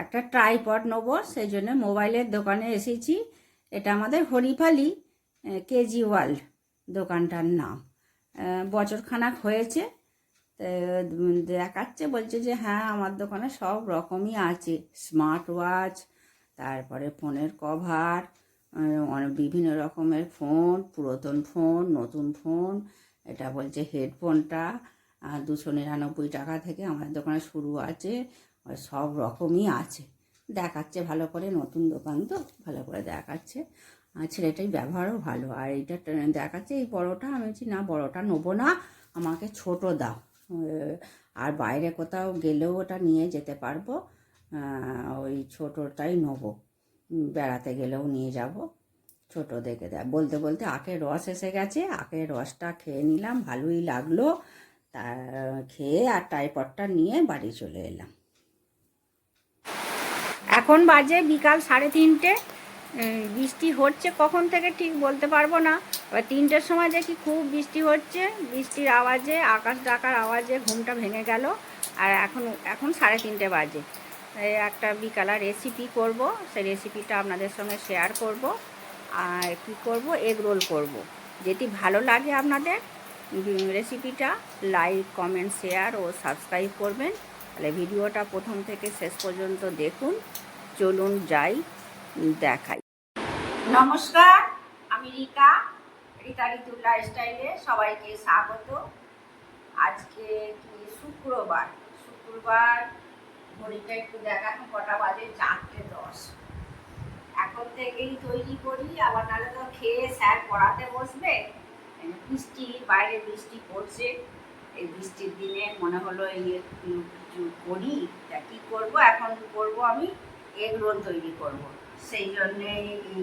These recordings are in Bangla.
একটা ট্রাইপড নেবো, সেই জন্য মোবাইলের দোকানে এসেছি। এটা আমাদের হরিফালি কেজি ওয়ার্ল্ড দোকানটার নাম। বছরখানাক হয়েছে। দেখাচ্ছে, বলছে যে হ্যাঁ আমার দোকানে সব রকমই আছে, স্মার্ট ওয়াচ, তারপরে ফোনের কভার, অনেক বিভিন্ন রকমের ফোন, পুরাতন ফোন, নতুন ফোন। এটা বলছে হেডফোনটা 299 টাকা থেকে আমাদের দোকানে শুরু আছে, সব রকমই আছে। দেখাচ্ছে ভালো করে, নতুন দোকান তো ভালো করে দেখাচ্ছে। আর ছেলেটাই ব্যবহারও ভালো। আর এইটা দেখাচ্ছে এই বড়োটা, আমি বলছি না বড়োটা নেবো না, আমাকে ছোট দাও। আর বাইরে কোথাও গেলেও ওটা নিয়ে যেতে পারবো, ওই ছোটোটাই নেবো, বেড়াতে গেলেও নিয়ে যাব, ছোট দেখে দেয়। বলতে বলতে আখের রস এসে গেছে, আখের রসটা খেয়ে নিলাম, ভালোই লাগলো। তা খেয়ে আর ট্রাইপডটা নিয়ে বাড়ি চলে এলাম। এখন বাজে বিকাল 3:30। বৃষ্টি হচ্ছে কখন থেকে ঠিক বলতে পারবো না। এবার 3টের সময় দেখি খুব বৃষ্টি হচ্ছে, বৃষ্টির আওয়াজে, আকাশ ডাকার আওয়াজে ঘুমটা ভেঙে গেল। আর এখন 3:30 বাজে। একটা বিকালের রেসিপি করব, সেই রেসিপিটা আপনাদের সঙ্গে শেয়ার করব। আর কি করব, এগ রোল করব। যদি ভালো লাগে আপনাদের রেসিপিটা, লাইক, কমেন্ট, শেয়ার ও সাবস্ক্রাইব করবেন। তাহলে ভিডিওটা প্রথম থেকে শেষ পর্যন্ত দেখুন। চলুন যাই, দেখাই। নমস্কার, আমি রিতা ঋতুর লাইফস্টাইলে সবাইকে স্বাগত। আজকে কি শুক্রবার, ঘড়িটা একটু দেখানো কটা বাজে, 4:10। এখন থেকেই তৈরি করি, আবার নাহলে তো খেয়ে স্যার পড়াতে বসবে। বৃষ্টি, বাইরে বৃষ্টি পড়ছে, এই বৃষ্টির দিনে মনে হলো এই একটু কিছু করি। তা কী করবো, এখন করব আমি এগ রোল তৈরি করব। সেই জন্যে এই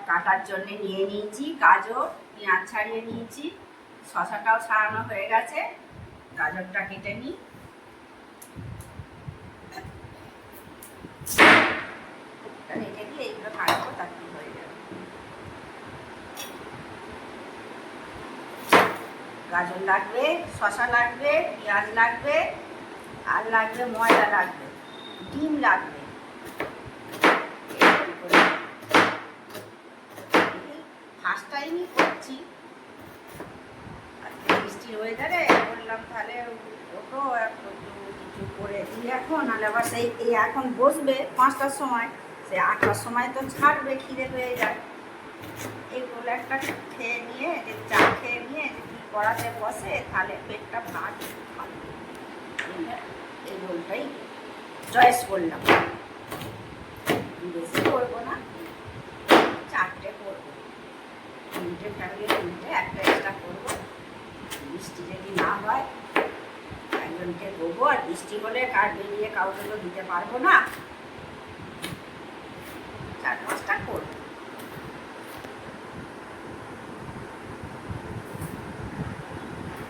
কাটার জন্যে নিয়ে নিয়েছি গাজর, পেঁয়াজ ছাড়িয়ে নিয়েছি, শসাটাও ছাড়ানো হয়ে গেছে। গাজরটা কেটে নিই। রেখে দিয়ে এইগুলো কাটবো, তারপরে হয়ে যাবে। গাজর লাগবে, শসা লাগবে, পেঁয়াজ লাগবে, আর লাগবে ময়দা, লাগবে ডিম, লাগবে। ফার্স্ট টাইমই করছি আজকে বৃষ্টির ওয়েদারে, বললাম তাহলে ওটো কিছু করে দিই এখন। নাহলে আবার সেই এখন বসবে 5টার সময়, সেই 8টার সময় তো ছাড়বে, খিদে হয়ে যায়। এইগুলো একটা খেয়ে নিয়ে, চা খেয়ে নিয়ে যদি পড়াতে বসে তাহলে পেটটা ভাত খাবে। এই রোলটাই চয়েস করলাম, বেশি করবো না, 4টে করবো। 3টে ফ্যামিলি, 3টে, একটা এক্সট্রা করবো। বৃষ্টি যদি না হয় একজনকে দেবো, আর বৃষ্টি হলে কার বেরিয়ে কাউকে তো দিতে পারবো না, 4-5টা করবো।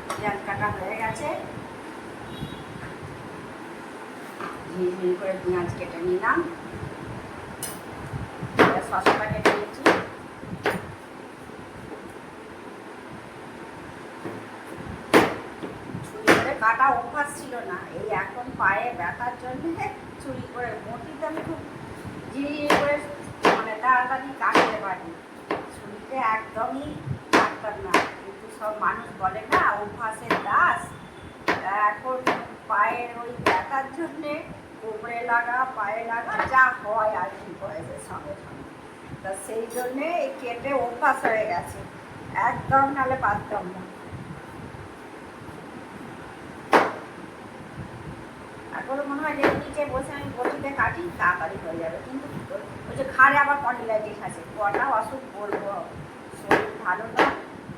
পেঁয়াজ কাটা হয়ে গেছে, ঝিরিঝিরি করে পেঁয়াজ কেটে নিলাম, শসাটা কেটে নিয়েছি। ছুরি করে কাটা অভ্যাস ছিল না, এই এখন পায়ে ব্যথার জন্য ছুরি করে, মোটিতে আমি খুব ঝিরিঝিরি করে মানে তাড়াতাড়ি কাটতে পারি, ছুরিতে একদমই কাটতাম না। কিন্তু সব মানুষ বলে না অভ্যাসের দাস, এখন পায়ের ওই ব্যথার জন্যে কোমরে লাগা, পায়ে লাগা, যা হয় আর কি বয়সের সঙ্গে সঙ্গে, তা সেই জন্যে এই কেটে অভ্যাস হয়ে গেছে, একদম নাহলে পারতাম না। তারপরে মনে হয় যে নিচে বসে আমি বটিতে কাটি, তাড়াতাড়ি হয়ে যাবে। কিন্তু ওই যে ঘাড়ে আবার কন্ডিলাইটিস আছে, কটা অসুখ বলবো, শরীর ভালো না,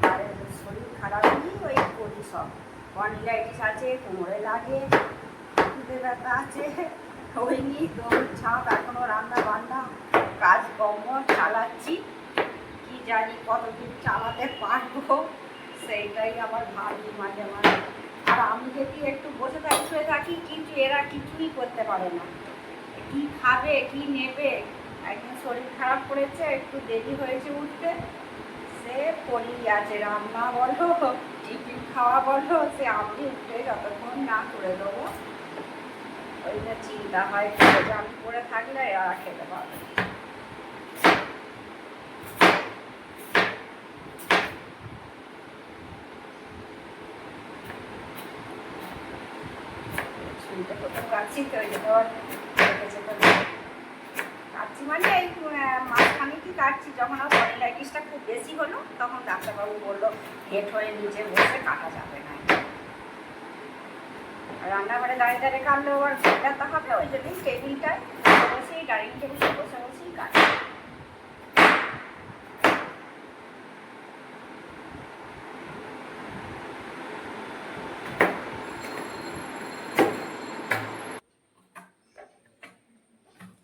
আর শরীর খারাপ নিয়ে ওই করি সব। কন্ডিলাইটিস আছে, কোমরে লাগে, হাঁটুতে ব্যথা আছে, ওই নিয়ে দৌড় ঝাঁপ, এখনও রান্না বান্না কাজকর্ম চালাচ্ছি। কি জানি কতদিন চালাতে পারবো, সেইটাই আমার ভাবি মাঝে মাঝে। আর আমি যদি একটু বসে থাকি, শুয়ে থাকি, কিন্তু এরা কিছুই করতে পারে না, কি খাবে, কি নেবে। একদিন শরীর খারাপ করেছে, একটু দেরি হয়েছে উঠতে, সে পড়েই আছে, রান্না বলো, টিফিন খাওয়া বলো, সে আমি উঠে যতক্ষণ না করে দেবো ওই যে চিন্তা হয় জাম করে থাকলে আর খেতে পারবে না। শুনতে প্রথম কাটছি তো ওই যে ধর কাটছি মানে এই মাঝখানে কি কাটছি, যখন আর স্পন্ডিলাইটিসটা খুব বেশি হলো তখন ডাক্তারবাবু বললো হেঁট হয়ে নিচে বসে কাটা যাবে না। আর রান্নাঘরে দাঁড়িয়ে দাঁড়িয়ে কাটলেও আবার ব্যথা হবে, ওই জন্যই টেবিলটায় বসেই ডাইনিং টেবিলে বসে বসেই কাটে।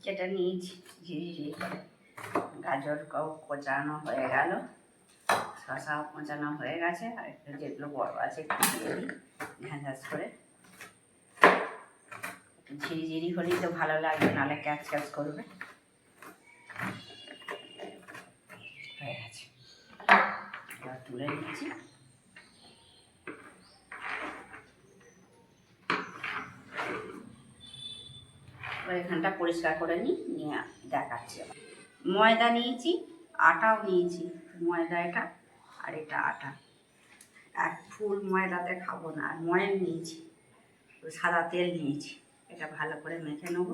সেটা নিয়েছি ঝিরিঝিরি করে। গাজর কোচানো হয়ে গেল, শশা কোচানো হয়ে গেছে, আর একটু যেগুলো বড় আছে একটু দিয়ে দিই ঝাঁঝাস করে। একটু ঝিরিঝিরি হলেই তো ভালো লাগবে, নাহলে ক্যাচ ক্যাচ করবে। হয়ে গেছে, এবার তুলে নিচ্ছি। এখানটা পরিষ্কার করে নিয়ে দেখাচ্ছি। ময়দা নিয়েছি, আটাও নিয়েছি। ময়দা এটা, আর এটা আটা। এক ফুল ময়দাতে খাবো না, আর ময়ন নিয়েছি, সাদা তেল নিয়েছি। এটা ভালো করে মেখে নেব।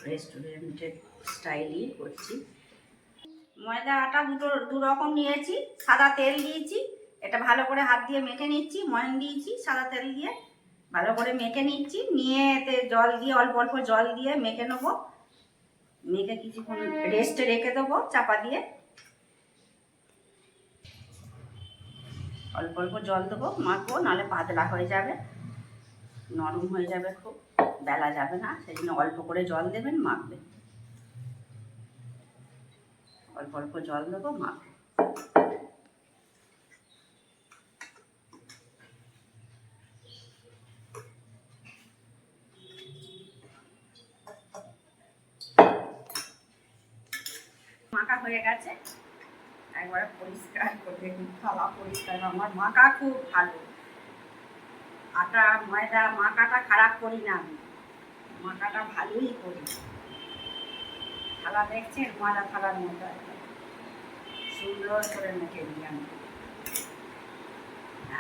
রেস্টুরেন্টের স্টাইলই করছি। ময়দা আটা দু রকম নিয়েছি, সাদা তেল দিয়েছি। এটা ভালো করে হাত দিয়ে মেখে নিচ্ছি। ময়ন দিয়েছি, সাদা তেল দিয়ে ভালো করে মেখে নিচ্ছি। নিয়ে এতে জল দিয়ে অল্প অল্প জল দিয়ে মেখে নেবো। মেখে কিছুক্ষণ রেস্টে রেখে দেবো চাপা দিয়ে। অল্প অল্প জল দেবো, মাখবো, নাহলে পাতলা হয়ে যাবে, নরম হয়ে যাবে, খুব বেলা যাবে না। সেই জন্য অল্প করে জল দেবেন, মাখবেন। অল্প অল্প জল দেবো, মাখবো। মাখা হয়ে গেছে, একবারে পরিষ্কার করে থালা পরিষ্কার। আমার মাখা খুব ভালো, আটা ময়দা মাখাটা খারাপ করি না আমি, মাখাটা ভালোই করি। থালা দেখছেন, ময়দা থালার মতো সুন্দর করে মেখে দিই আমি।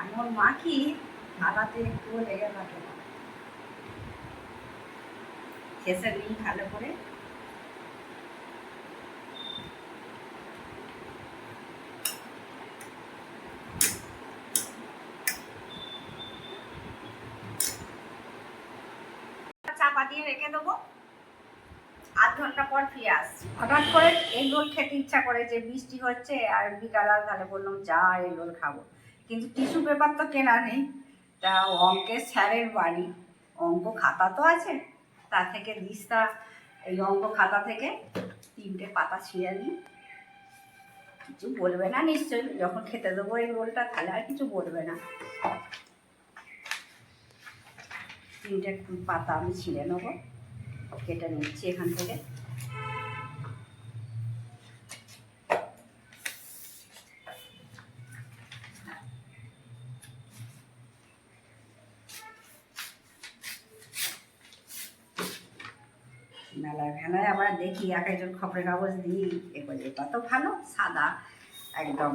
এমন মাখি থালাতে একটুও লেগে থাকে না। শেষে নিই ভালো করে। চাপা দিয়ে রেখে দেবো, আধ ঘন্টা পর ফিরে আসছি। হঠাৎ করে এগ রোল খেতে ইচ্ছা করে, যে বৃষ্টি হচ্ছে আর বিকাল, তাহলে বললাম যা এগ রোল খাবো। কিন্তু টিস্যু পেপার তো কেনা নেই। তা অঙ্কের স্যারের বাড়ি, অঙ্ক খাতা তো আছে, তা থেকে দিস্তা এই অঙ্ক খাতা থেকে 3টে পাতা ছিঁড়ে নিই। কিছু বলবে না নিশ্চয়ই, যখন খেতে দেবো এই রোলটা, তাহলে আর কিছু বলবে না। 3টে পাতা আমি ছিঁড়ে নেবো, কেটে নিচ্ছি এখান থেকে। মেলায় ভেলায় আবার দেখি এক একজন খবরের কাগজ দিই, এবার এটা তো ভালো সাদা একদম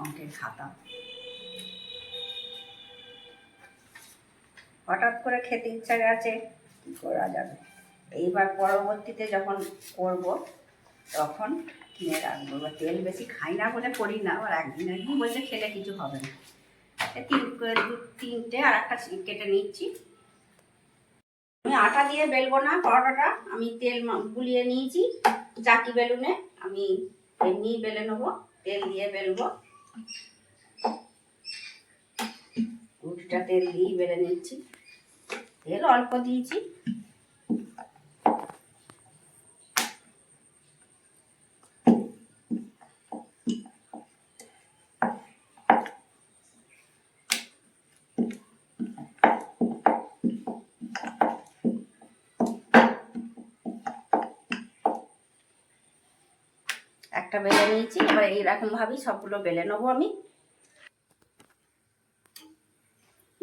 অঙ্কের খাতা। হঠাৎ করে খেতে ইচ্ছা গেছে, কী করা যাবে। এইবার পরবর্তীতে যখন করব তখন কিনে রাখবো। এবার তেল বেশি খাই না বলে করি না, আবার একদিন বলছে খেলে কিছু হবে না। 3টে আর একটা কেটে নিচ্ছি। আমি আটা দিয়ে বেলবো না পরোটাটা, আমি তেল গুলিয়ে নিয়েছি চাকি বেলুনে। আমি এমনি বেলে নেবো, তেল দিয়ে বেলবো। রুটিটা তেল দিয়েই বেলে নিচ্ছি, তেল অল্প দিয়েছি। একটা বেলে নিয়েছি, এবার এইরকম ভাবেই সবগুলো বেলে নেবো আমি।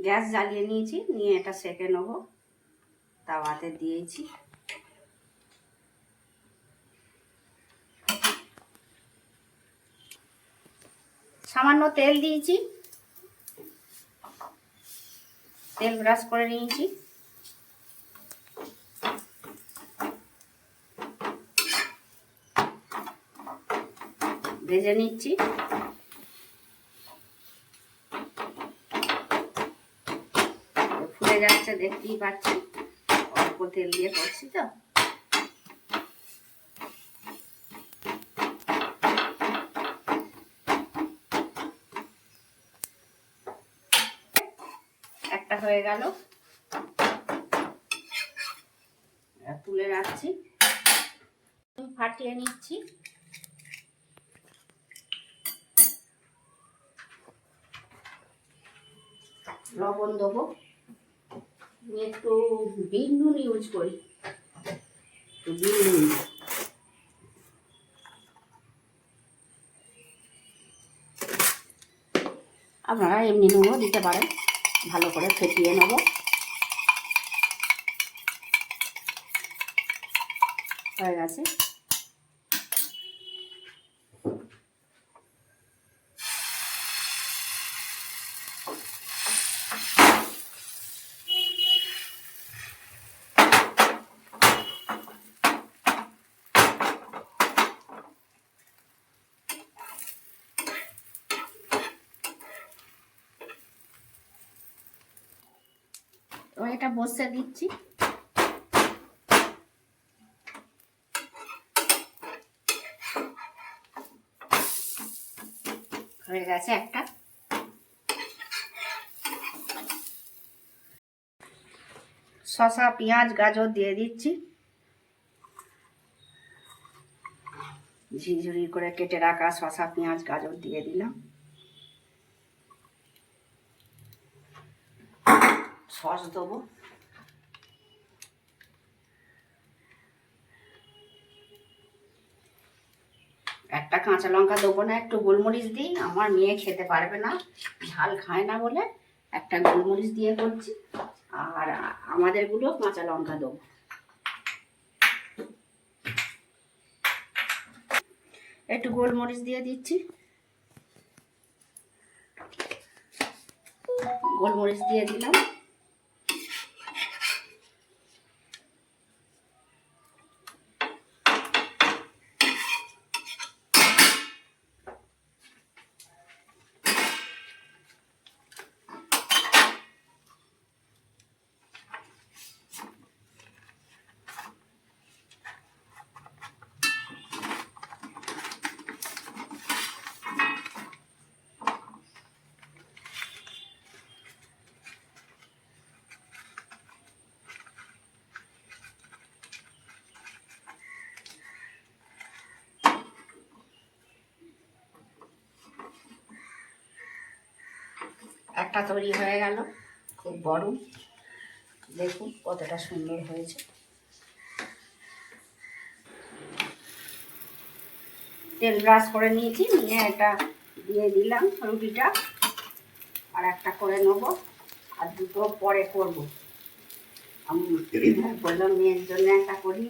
গ্যাস জ্বালিয়ে নিয়েছি, নিয়ে এটা সেঁকে নেব। তাওয়াতে দিয়েছি। সামান্য তেল দিয়েছি, তেল ব্রাশ করে নিয়েছি। ভেজে নিচ্ছি। ফুলে যাচ্ছে, দেখতেই পাচ্ছেন, অল্প তেল দিয়ে করছি তো। একটা হয়ে গেল, তুলে রাখছি। ফাটিয়ে নিচ্ছি। লবণ দেবো, একটু বিট নুন ইউজ করি, বিট নুন। আপনারা এমনি নুনও দিতে পারেন। ভালো করে ফেটিয়ে নেব। হয়ে গেছে। তো এটা বসে দিচ্ছি। হয়ে গেছে একটা। শসা, পেঁয়াজ, গাজর দিয়ে দিচ্ছি। ঝিরিঝিরি করে কেটে রাখা শসা, পেঁয়াজ, গাজর দিয়ে দিলাম। সস দেবো। একটা কাঁচা লঙ্কা দেবো না, একটু গোলমরিচ দিই। আমার মেয়ে খেতে পারবে না, ঝাল খায় না বলে একটা গোলমরিচ দিয়ে করছি। আর আমাদেরগুলো কাঁচা লঙ্কা দেবো। একটু গোলমরিচ দিয়ে দিচ্ছি। গোলমরিচ দিয়ে দিলাম। একটা তৈরি হয়ে গেল, খুব বড়। দেখুন কতটা সুন্দর হয়েছে। তেল ব্রাশ করে নিয়েছি, নিয়ে এটা দিয়ে দিলাম রুটিটা। আর একটা করে নেব, আর দুটো পরে করব। আমি বললাম মেয়ের জন্য একটা করি,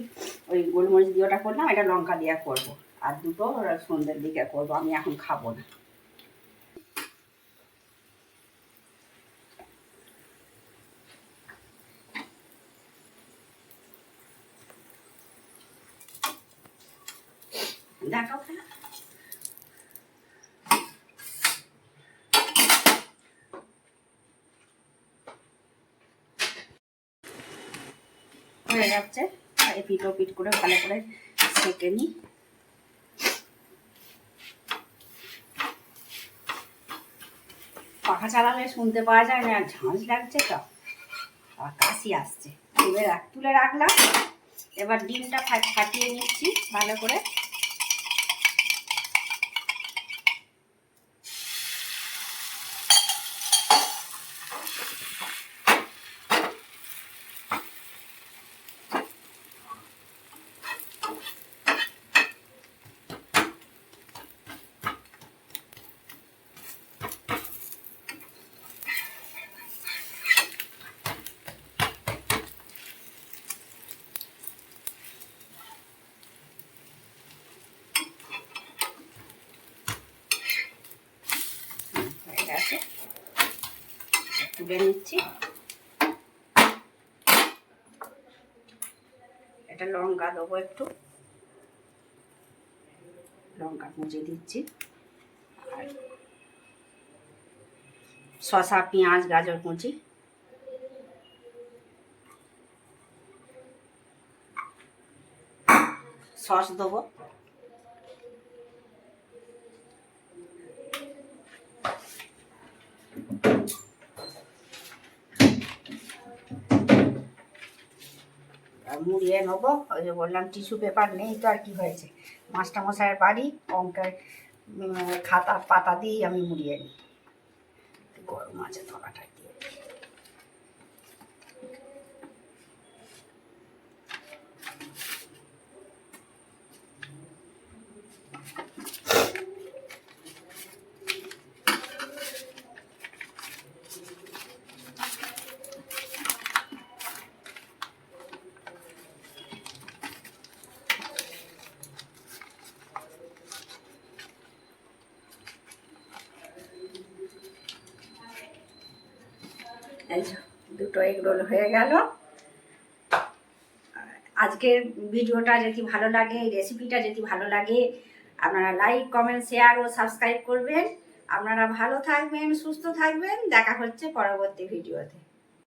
ওই গোলমরিচ দিয়ে ওটা করলাম, এটা লঙ্কা দিয়ে করব। আর দুটো সন্ধ্যের দিকে করব, আমি এখন খাবো না। দেখো হয়ে যাচ্ছে। পিট ও পিট করে ভালো করে সেঁকে নিই। পাখা চালালে শুনতে পাওয়া যায় না, ঝাঁঝ লাগছে তো, আর কাশি আসছে। তুলে রাখলাম। এবার ডিমটা ফাটিয়ে নিচ্ছি ভালো করে। তুলে নিচ্ছি। এটা লঙ্কা দেবো, একটু লঙ্কা কুচি দিচ্ছি, আর শসা, পেঁয়াজ, গাজর কুচি, সস দেবো, মুড়িয়ে নেবো। ওই যে বললাম টিস্যু পেপার নেই তো, আর কি হয়েছে, মাস্টারমশাইয়ের বাড়ি, অঙ্কের খাতা পাতা দিয়েই আমি মুড়িয়ে নিই। গরম আছে, তলাটা দিয়ে এই দুটো এগ রোল হয়ে গেল। আজকের ভিডিওটা যদি ভালো লাগে, এই রেসিপিটা যদি ভালো লাগে, আপনারা লাইক, কমেন্ট, শেয়ার ও সাবস্ক্রাইব করবেন। আপনারা ভালো থাকবেন, সুস্থ থাকবেন। দেখা হচ্ছে পরবর্তী ভিডিওতে।